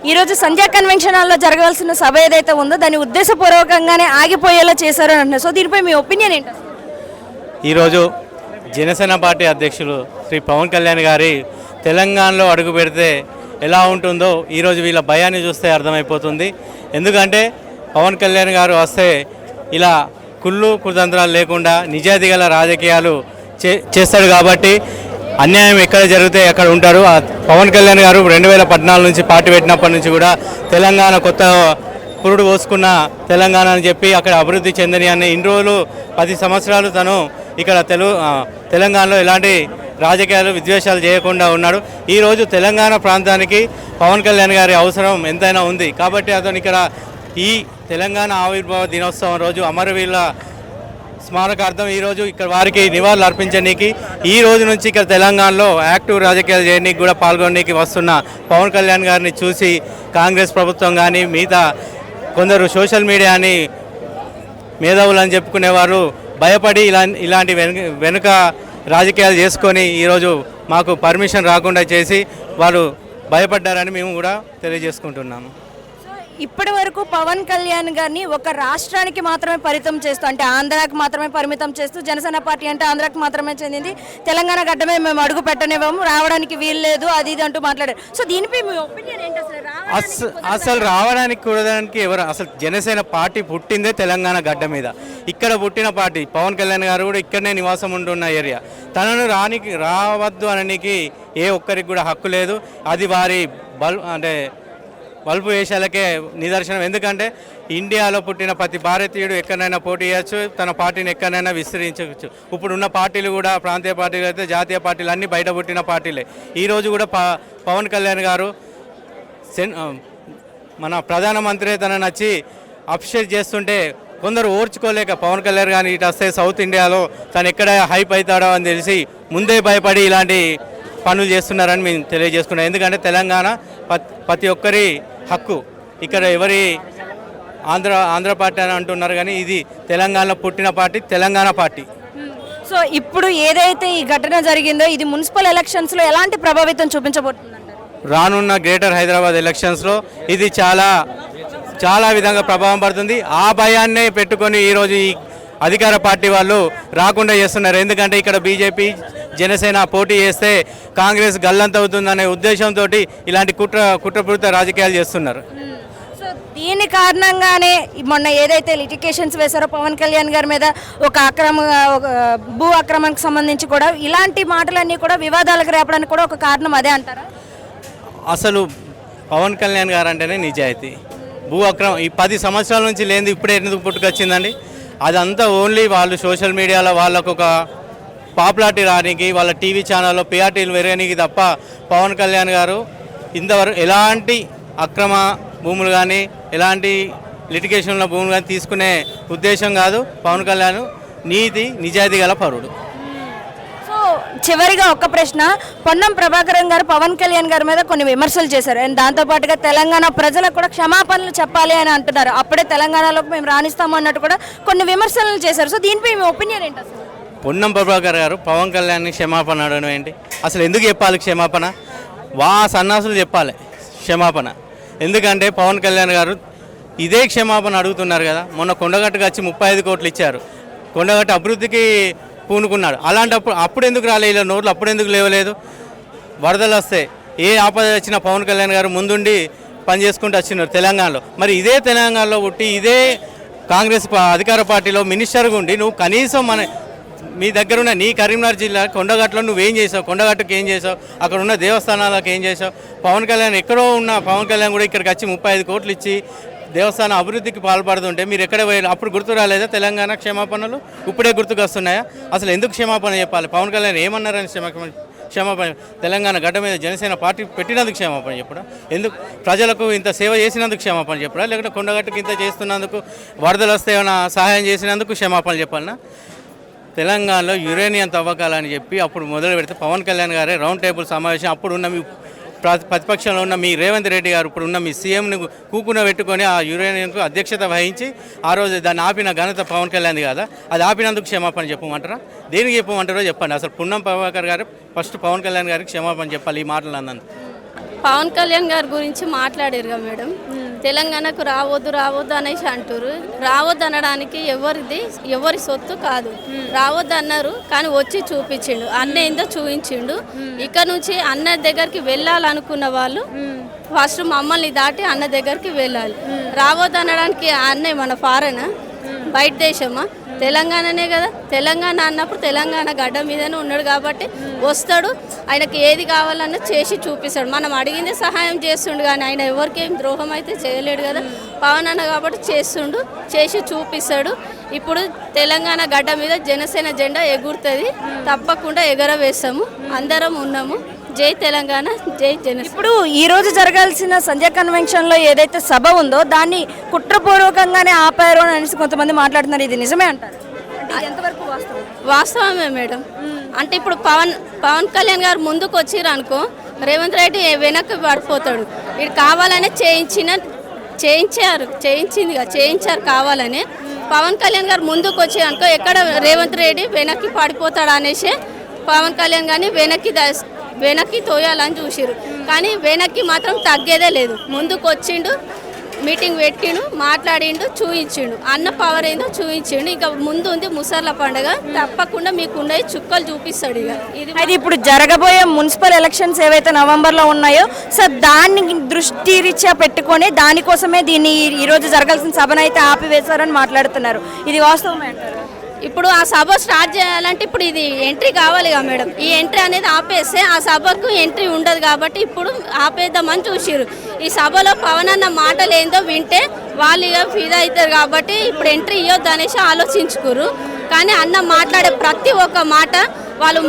ఈరోజు సంధ్యా కన్వెన్షన్ హాల్లో జరగాల్సిన సభ ఏదైతే ఉందో దాన్ని ఉద్దేశపూర్వకంగానే ఆగిపోయేలా చేశారు అని అంటున్నారు. సో దీనిపై మీ ఒపీనియన్ ఏంటి? ఈరోజు జనసేన పార్టీ అధ్యక్షులు శ్రీ పవన్ కళ్యాణ్ గారి తెలంగాణలో అడుగు పెడితే ఎలా ఉంటుందో ఈరోజు వీళ్ళ భయాన్ని చూస్తే అర్థమైపోతుంది. ఎందుకంటే పవన్ కళ్యాణ్ గారు వస్తే ఇలా కుళ్ళు కుతంత్రాలు లేకుండా నిజాయితీ గల రాజకీయాలు చేస్తాడు కాబట్టి అన్యాయం ఎక్కడ జరిగితే అక్కడ ఉంటారు. పవన్ కళ్యాణ్ గారు 2014 నుంచి పార్టీ పెట్టినప్పటి నుంచి కూడా తెలంగాణ కొత్త పురుడు పోసుకున్న తెలంగాణ అని చెప్పి అక్కడ అభివృద్ధి చెందని అని ఇన్ని రోజులు 10 సంవత్సరాలు తను ఇక్కడ తెలంగాణలో ఎలాంటి రాజకీయాలు విద్వేషాలు చేయకుండా ఉన్నాడు. ఈరోజు తెలంగాణ ప్రాంతానికి పవన్ కళ్యాణ్ గారి అవసరం ఎంతైనా ఉంది కాబట్టి అతను ఇక్కడ ఈ తెలంగాణ ఆవిర్భావ దినోత్సవం రోజు అమరవీరుల స్మారకార్థం ఈరోజు ఇక్కడ వారికి నివాళులు అర్పించడానికి ఈ రోజు నుంచి ఇక్కడ తెలంగాణలో యాక్టివ్ రాజకీయాలు చేయడానికి కూడా పాల్గొనడానికి వస్తున్న పవన్ కళ్యాణ్ గారిని చూసి కాంగ్రెస్ ప్రభుత్వం కానీ మిగతా కొందరు సోషల్ మీడియాని మేధావులు అని చెప్పుకునేవారు భయపడి ఇలాంటి వెనుక రాజకీయాలు చేసుకొని ఈరోజు మాకు పర్మిషన్ రాకుండా చేసి వారు భయపడ్డారని మేము కూడా తెలియజేసుకుంటున్నాము. ఇప్పటి వరకు పవన్ కళ్యాణ్ గారిని ఒక రాష్ట్రానికి మాత్రమే పరిమితం చేస్తూ, అంటే ఆంధ్రాకి మాత్రమే పరిమితం చేస్తూ, జనసేన పార్టీ అంటే ఆంధ్రాకి మాత్రమే చెందింది, తెలంగాణ గడ్డమే మేము అడుగు పెట్టనివ్వము, రావడానికి వీల్లేదు, అది ఇది అంటూ మాట్లాడారు. సో దీనిపై మీ ఒపీనియన్ ఏంటి? అసలు రావడానికి కూడదానికి ఎవరు? అసలు జనసేన పార్టీ పుట్టిందే తెలంగాణ గడ్డ మీద. ఇక్కడ పుట్టిన పార్టీ పవన్ కళ్యాణ్ గారు కూడా ఇక్కడనే నివాసం ఉంటున్న ఏరియా. తనను రావద్దు అనడానికి ఏ ఒక్కరికి కూడా హక్కు లేదు. అది వారి బల్బు వేషాలకే నిదర్శనం. ఎందుకంటే ఇండియాలో పుట్టిన ప్రతి భారతీయుడు ఎక్కడైనా పోటీ చేయొచ్చు, తన పార్టీని ఎక్కడైనా విస్తరించవచ్చు. ఇప్పుడున్న పార్టీలు కూడా ప్రాంతీయ పార్టీలు అయితే జాతీయ పార్టీలు అన్నీ బయట పుట్టిన పార్టీలే. ఈరోజు కూడా పవన్ కళ్యాణ్ గారు మన ప్రధానమంత్రి తనను వచ్చి అప్రిషియేట్ చేస్తుంటే కొందరు ఓర్చుకోలేక పవన్ కళ్యాణ్ కానీ ఇటు వస్తే సౌత్ ఇండియాలో తను ఎక్కడ హైప్ అవుతాడో అని తెలిసి ముందే భయపడి ఇలాంటి పనులు చేస్తున్నారని మేము తెలియజేసుకున్నాం. ఎందుకంటే తెలంగాణ ప్రతి ఒక్కరి హక్కు. ఇక్కడ ఎవరి ఆంధ్ర పార్టీ అని అంటున్నారు కానీ ఇది తెలంగాణలో పుట్టిన పార్టీ, తెలంగాణ పార్టీ. సో ఇప్పుడు ఏదైతే ఈ ఘటన జరిగిందో ఇది మున్సిపల్ ఎలక్షన్స్లో ఎలాంటి ప్రభావితం చూపించబోతుంది? రానున్న గ్రేటర్ హైదరాబాద్ ఎలక్షన్స్లో ఇది చాలా విధంగా ప్రభావం పడుతుంది. ఆ భయాన్నే పెట్టుకొని ఈరోజు ఈ అధికార పార్టీ వాళ్ళు రాకుండా చేస్తున్నారు. ఎందుకంటే ఇక్కడ బీజేపీ జనసేన పోటీ చేస్తే కాంగ్రెస్ గల్లంతవుతుందనే ఉద్దేశంతో ఇలాంటి కుట్రపూరిత రాజకీయాలు చేస్తున్నారు. సో దీని కారణంగానే మొన్న ఏదైతే లిటికేషన్స్ వేశారో పవన్ కళ్యాణ్ గారి మీద ఒక భూ అక్రమానికి సంబంధించి కూడా ఇలాంటి మాటలన్నీ కూడా వివాదాలకు రేపడానికి కూడా ఒక కారణం అదే అంటారా? అసలు పవన్ కళ్యాణ్ గారు అంటేనే నిజాయితీ. భూ అక్రమం ఈ 10 సంవత్సరాల నుంచి లేనిది ఇప్పుడే ఎందుకు పుట్టుకొచ్చిందండి? అదంతా ఓన్లీ వాళ్ళు సోషల్ మీడియాలో వాళ్ళకు ఒక పాపులారిటీ రానికి, వాళ్ళ టీవీ ఛానల్లో పిఆర్టీలు పెరగడానికి తప్ప పవన్ కళ్యాణ్ గారు ఇంతవరకు ఎలాంటి అక్రమ భూములు కానీ ఎలాంటి లిటిగేషన్ల భూములు కానీ తీసుకునే ఉద్దేశం కాదు. పవన్ కళ్యాణ్ నిజాయితీ గల పరుడు. సో చివరిగా ఒక ప్రశ్న, పొన్నం ప్రభాకరన్ గారు పవన్ కళ్యాణ్ గారి మీద కొన్ని విమర్శలు చేశారు. అండ్ దాంతోపాటుగా తెలంగాణ ప్రజలకు కూడా క్షమాపణలు చెప్పాలి అని అంటున్నారు. అప్పుడే తెలంగాణలోకి మేము రాణిస్తాము అన్నట్టు కూడా కొన్ని విమర్శలు చేశారు. సో దీనిపై మీ ఒపీనియన్ ఏంటి? అసలు పొన్నం ప్రభాకర్ గారు పవన్ కళ్యాణ్ని క్షమాపణ అడగడం ఏంటి? అసలు ఎందుకు చెప్పాలి క్షమాపణ? సన్నాసులు చెప్పాలి క్షమాపణ. ఎందుకంటే పవన్ కళ్యాణ్ గారు ఇదే క్షమాపణ అడుగుతున్నారు కదా. మొన్న కొండగట్టుకు వచ్చి 35 కోట్లు ఇచ్చారు. కొండగట్టు అభివృద్ధికి పూనుకున్నాడు. అలాంటప్పుడు అప్పుడు ఎందుకు రాలేదు? ఇలా నోట్లు అప్పుడు ఎందుకు లేవలేదు? వరదలు వస్తే ఏ ఆపద వచ్చినా పవన్ కళ్యాణ్ గారు ముందుండి పనిచేసుకుంటూ వచ్చినారు తెలంగాణలో. మరి ఇదే తెలంగాణలో పుట్టి ఇదే కాంగ్రెస్ అధికార పార్టీలో మినిస్టర్గా ఉండి నువ్వు కనీసం మీ దగ్గర ఉన్న నీ కరీంనగర్ జిల్లా కొండగట్టులో నువ్వేం చేసావు? కొండగట్టుకు ఏం చేసావు? అక్కడ ఉన్న దేవస్థానాలకు ఏం చేసావు? పవన్ కళ్యాణ్ ఎక్కడో ఉన్న పవన్ కళ్యాణ్ కూడా ఇక్కడికి వచ్చి 35 కోట్లు ఇచ్చి దేవస్థాన అభివృద్ధికి పాల్పడుతుంటే మీరు ఎక్కడ పోయారు? అప్పుడు గుర్తు రాలేదా తెలంగాణ క్షమాపణలు? ఇప్పుడే గుర్తుకు వస్తున్నాయా? అసలు ఎందుకు క్షమాపణ చెప్పాలి? పవన్ కళ్యాణ్ ఏమన్నారని క్షమాపణ? తెలంగాణ గడ్డ మీద జనసేన పార్టీ పెట్టినందుకు క్షమాపణ చెప్పడా? ఎందుకు ప్రజలకు ఇంత సేవ చేసినందుకు క్షమాపణ చెప్పడా? లేకుంటే కొండగట్టుకు ఇంత చేస్తున్నందుకు, వరదలు వస్తే ఏమైనా సహాయం చేసినందుకు క్షమాపణ చెప్పాలన్నా? తెలంగాణలో యురేనియం తవ్వకాలని చెప్పి అప్పుడు మొదలు పెడితే పవన్ కళ్యాణ్ గారే రౌండ్ టేబుల్ సమావేశం అప్పుడు ఉన్న మీ ప్రతిపక్షంలో ఉన్న మీ రేవంత్ రెడ్డి గారు ఇప్పుడు ఉన్న మీ సీఎంని కూకున పెట్టుకొని ఆ యురేనియంకు అధ్యక్షత వహించి ఆ రోజు దాన్ని ఆపిన ఘనత పవన్ కళ్యాణ్ కదా. అది ఆపినందుకు క్షమాపణ చెప్పమంటారా? దేనికి చెప్పమంటారో చెప్పండి. అసలు పొన్నం ప్రభాకర్ గారు ఫస్ట్ పవన్ కళ్యాణ్ గారికి క్షమాపణ చెప్పాలి ఈ మాటలు అన్నందుకు. పవన్ కళ్యాణ్ గారి గురించి మాట్లాడారు కదా మేడం. తెలంగాణకు రావద్దు రావద్దు అనేసి అంటారు. రావద్దు అనడానికి ఎవరి సొత్తు కాదు. రావద్దు అన్నారు కానీ వచ్చి చూపించిండు. అన్న ఏందో చూపించిండు. ఇక్కడ నుంచి అన్న దగ్గరికి వెళ్ళాలనుకున్న వాళ్ళు ఫస్ట్ మమ్మల్ని దాటి అన్న దగ్గరికి వెళ్ళాలి. రావద్దు అనడానికి అన్నే మన ఫారెన్ బయట దేశమా, తెలంగాణనే కదా. తెలంగాణ అన్నప్పుడు తెలంగాణ గడ్డ మీదనే ఉన్నాడు కాబట్టి వస్తాడు. ఆయనకి ఏది కావాలన్నా చేసి చూపిస్తాడు. మనం అడిగిందే సహాయం చేస్తుండు కానీ ఆయన ఎవరికేం ద్రోహం అయితే చేయలేడు కదా. పవన్ అన్న కాబట్టి చేస్తుండు, చేసి చూపిస్తాడు. ఇప్పుడు తెలంగాణ గడ్డ మీద జనసేన జెండా ఎగురుతుంది. తప్పకుండా ఎగరవేస్తాము. అందరం ఉన్నాము. జై తెలంగాణ, జై జనసేన. ఇప్పుడు ఈ రోజు జరగాల్సిన సంజయ్ కన్వెన్షన్ లో ఏదైతే సభ ఉందో దాన్ని కుట్రపూర్వకంగానే ఆపారు అని అనేసి కొంతమంది మాట్లాడుతున్నారు. ఇది నిజమే అంటారు? ఎంతవరకు వాస్తవం? వాస్తవమే మేడం. అంటే ఇప్పుడు పవన్ కళ్యాణ్ గారు ముందుకు వచ్చిర్రు అనుకో, రేవంత్ రెడ్డి వెనక్కి పడిపోతాడు. ఇది కావాలనే చేయించారు కావాలని. పవన్ కళ్యాణ్ గారు ముందుకు వచ్చారు అనుకో, ఎక్కడ రేవంత్ రెడ్డి వెనక్కి పడిపోతాడు అనేసి పవన్ కళ్యాణ్ గారిని వెనక్కి తోయాలని చూసిరు. కానీ వెనక్కి మాత్రం తగ్గేదే లేదు. ముందుకు వచ్చిండు, మీటింగ్ పెట్టిండు, మాట్లాడిండు, చూయించిండు. అన్న పవర్ ఏందో చూయించిండు. ఇంకా ముందు ఉంది ముసర్ల పండుగ. తప్పకుండా మీకు ఉన్నాయి చుక్కలు చూపిస్తాడు. ఇక అది ఇప్పుడు జరగబోయే మున్సిపల్ ఎలక్షన్స్ ఏవైతే నవంబర్లో ఉన్నాయో సో దాన్ని దృష్టి రీత్యా పెట్టుకొని దానికోసమే దీన్ని ఈ రోజు జరగాల్సిన సభను అయితే ఆపివేశారని మాట్లాడుతున్నారు. ఇది వాస్తవమే అంటారు? ఇప్పుడు ఆ సభ స్టార్ట్ చేయాలంటే ఇప్పుడు ఇది ఎంట్రీ కావాలి కదా మేడం. ఈ ఎంట్రీ అనేది ఆపేస్తే ఆ సభకు ఎంట్రీ ఉండదు కాబట్టి ఇప్పుడు ఆపేద్దామని చూసిరు. ఈ సభలో పవన్ అన్న మాటలు ఏందో వింటే వాళ్ళు ఇక ఫీదా అవుతారు కాబట్టి ఇప్పుడు ఎంట్రీ ఇవ్వద్దు అనేసి ఆలోచించుకురు. కానీ అన్న మాట్లాడే ప్రతి ఒక్క మాట వాళ్ళు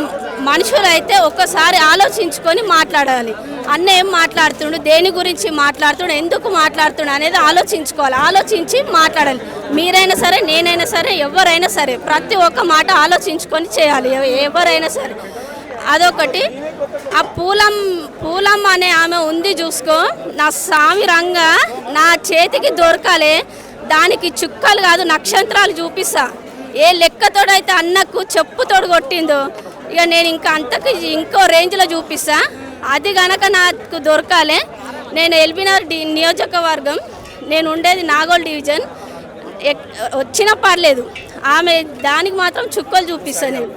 మనుషులు అయితే ఒక్కసారి ఆలోచించుకొని మాట్లాడాలి. అన్న ఏం మాట్లాడుతుండు, దేని గురించి మాట్లాడుతుండు, ఎందుకు మాట్లాడుతుండు అనేది ఆలోచించుకోవాలి. ఆలోచించి మాట్లాడాలి. మీరైనా సరే, నేనైనా సరే, ఎవరైనా సరే ప్రతి ఒక్క మాట ఆలోచించుకొని చేయాలి. ఎవరైనా సరే అదొకటి. ఆ పూలం అనే ఆమె ఉంది చూసుకో, నా స్వామి రంగా నా చేతికి దొరకాలి. దానికి చుక్కలు కాదు నక్షత్రాలు చూపిస్తా. ఏ లెక్కతోడైతే అన్నకు చెప్పుతోడు కొట్టిందో ఇక నేను ఇంకా అంతకు ఇంకో రేంజ్లో చూపిస్తా. అది గనక నాకు దొరకాలి. నేను ఎల్బీనగర్ నియోజకవర్గం, నేను ఉండేది నాగోల్ డివిజన్. వచ్చినా పర్లేదు, ఆమె దానికి మాత్రం చుక్కలు చూపిస్తాను నేను.